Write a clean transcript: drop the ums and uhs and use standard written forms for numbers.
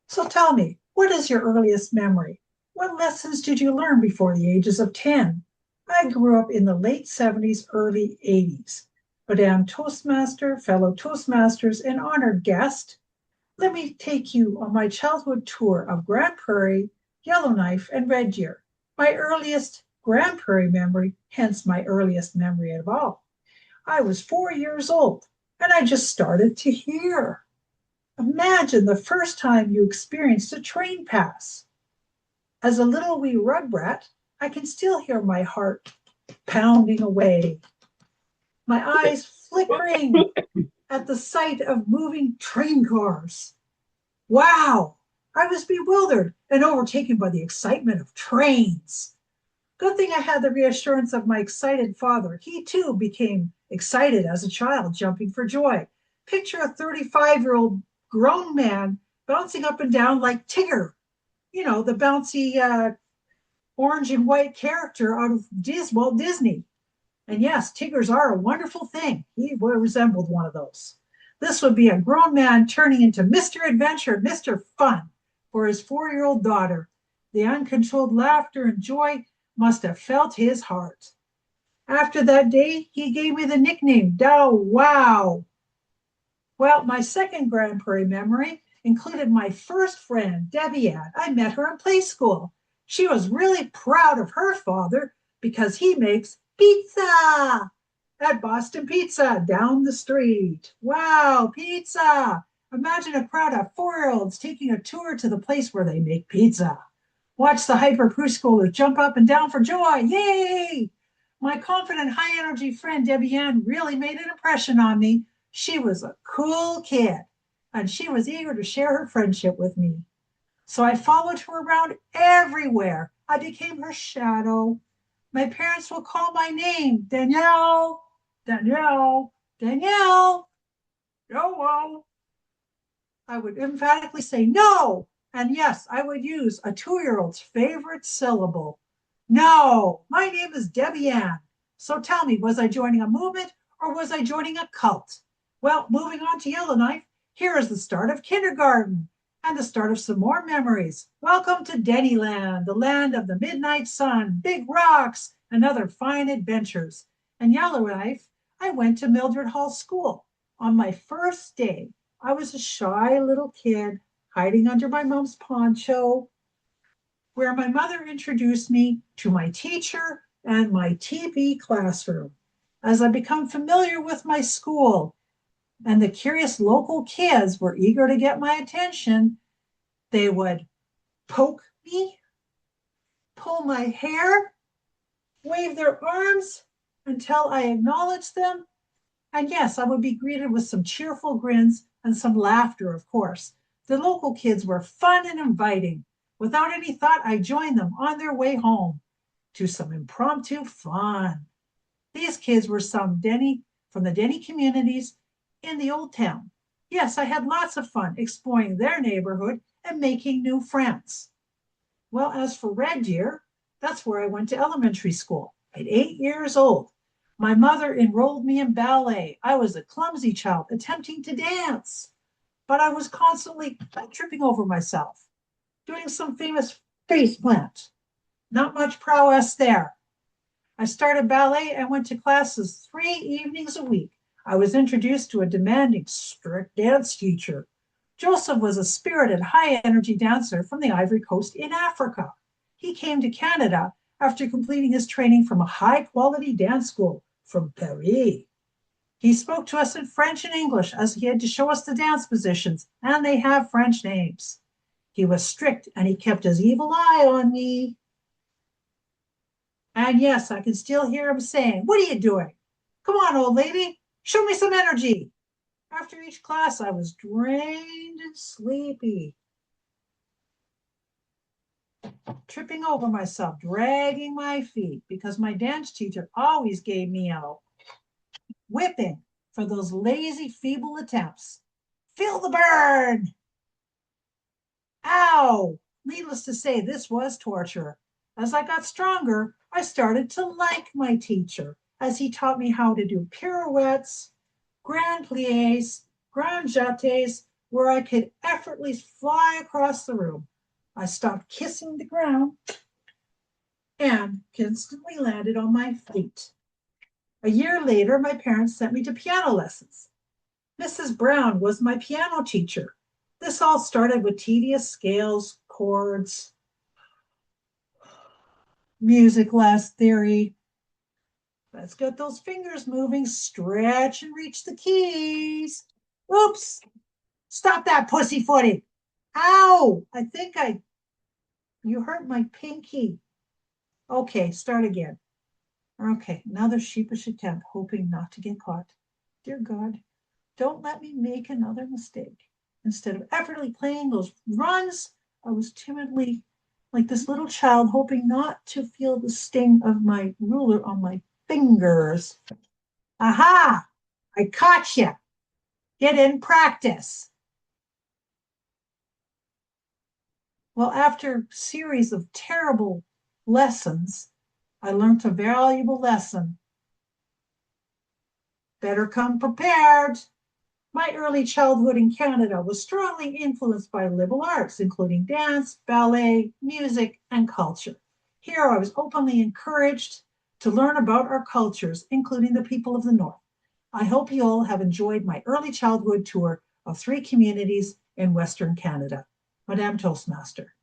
So tell me, what is your earliest memory? What lessons did you learn before the ages of 10? I grew up in the late 70s, early 80s. Madame Toastmaster, fellow Toastmasters, and honored guest, let me take you on my childhood tour of Grand Prairie, Yellowknife, and Red Deer. My earliest Grand Prairie memory, hence my earliest memory of all. I was 4 years old and I just started to hear. Imagine the first time you experienced a train pass. As a little wee rug rat, I can still hear my heart pounding away, my eyes flickering at the sight of moving train cars. Wow! I was bewildered and overtaken by the excitement of trains. Good thing I had the reassurance of my excited father. He too became excited as a child, jumping for joy. Picture a 35-year-old grown man bouncing up and down like Tigger, the bouncy orange and white character out of Walt Disney. And yes, Tiggers are a wonderful thing. He resembled one of those. This would be a grown man turning into Mr. Adventure, Mr. Fun for his 4-year-old daughter. The uncontrolled laughter and joy must have felt his heart. After that day, he gave me the nickname Dow Wow. Well, my second Grand Prairie memory included my first friend, Debbie Ann. I met her in play school. She was really proud of her father because he makes pizza at Boston Pizza down the street. Wow, pizza! Imagine a crowd of 4-year-olds taking a tour to the place where they make pizza. Watch the hyper preschoolers jump up and down for joy. Yay! My confident, high energy friend Debbie Ann really made an impression on me. She was a cool kid, and she was eager to share her friendship with me. So I followed her around everywhere. I became her shadow. My parents will call my name, Danielle, Danielle, Danielle. No, I would emphatically say no. And yes, I would use a 2-year-old's favorite syllable. No, my name is Debbie Ann. So tell me, was I joining a movement or was I joining a cult? Well, moving on to Yellowknife, here is the start of kindergarten and the start of some more memories. Welcome to Dennyland, the land of the midnight sun, big rocks, and other fine adventures. In Yellowknife, I went to Mildred Hall School. On my first day, I was a shy little kid hiding under my mom's poncho, where my mother introduced me to my teacher and my TP classroom. As I become familiar with my school and the curious local kids were eager to get my attention, they would poke me, pull my hair, wave their arms until I acknowledged them. And yes, I would be greeted with some cheerful grins and some laughter, of course. The local kids were fun and inviting. Without any thought, I joined them on their way home to some impromptu fun. These kids were from the Denny communities in the old town. Yes, I had lots of fun exploring their neighborhood and making new friends. Well, as for Red Deer, that's where I went to elementary school at 8 years old. My mother enrolled me in ballet. I was a clumsy child attempting to dance, but I was constantly tripping over myself, doing some famous face plant. Not much prowess there. I started ballet and went to classes 3 evenings a week. I was introduced to a demanding, strict dance teacher. Joseph was a spirited, high energy dancer from the Ivory Coast in Africa. He came to Canada after completing his training from a high quality dance school from Paris. He spoke to us in French and English as he had to show us the dance positions, and they have French names. He was strict and he kept his evil eye on me. And yes, I can still hear him saying, "What are you doing? Come on, old lady, show me some energy." After each class, I was drained and sleepy, tripping over myself, dragging my feet, because my dance teacher always gave me a whipping for those lazy, feeble attempts. Feel the burn! Ow! Needless to say, this was torture. As I got stronger, I started to like my teacher as he taught me how to do pirouettes, grand plies, grand jetés, where I could effortlessly fly across the room. I stopped kissing the ground and instantly landed on my feet. A year later, my parents sent me to piano lessons. Mrs. Brown was my piano teacher. This all started with tedious scales, chords, music class theory. Let's get those fingers moving, stretch and reach the keys. Oops, stop that pussyfooting. Ow, you hurt my pinky. Okay, start again. Okay, another sheepish attempt, hoping not to get caught. Dear God, don't let me make another mistake. Instead of effortlessly playing those runs, I was timidly, like this little child, hoping not to feel the sting of my ruler on my fingers. Aha! I caught you. Get in practice. Well, after a series of terrible lessons, I learned a valuable lesson. Better come prepared. My early childhood in Canada was strongly influenced by liberal arts, including dance, ballet, music, and culture. Here I was openly encouraged to learn about our cultures, including the people of the North. I hope you all have enjoyed my early childhood tour of 3 communities in Western Canada. Madame Toastmaster.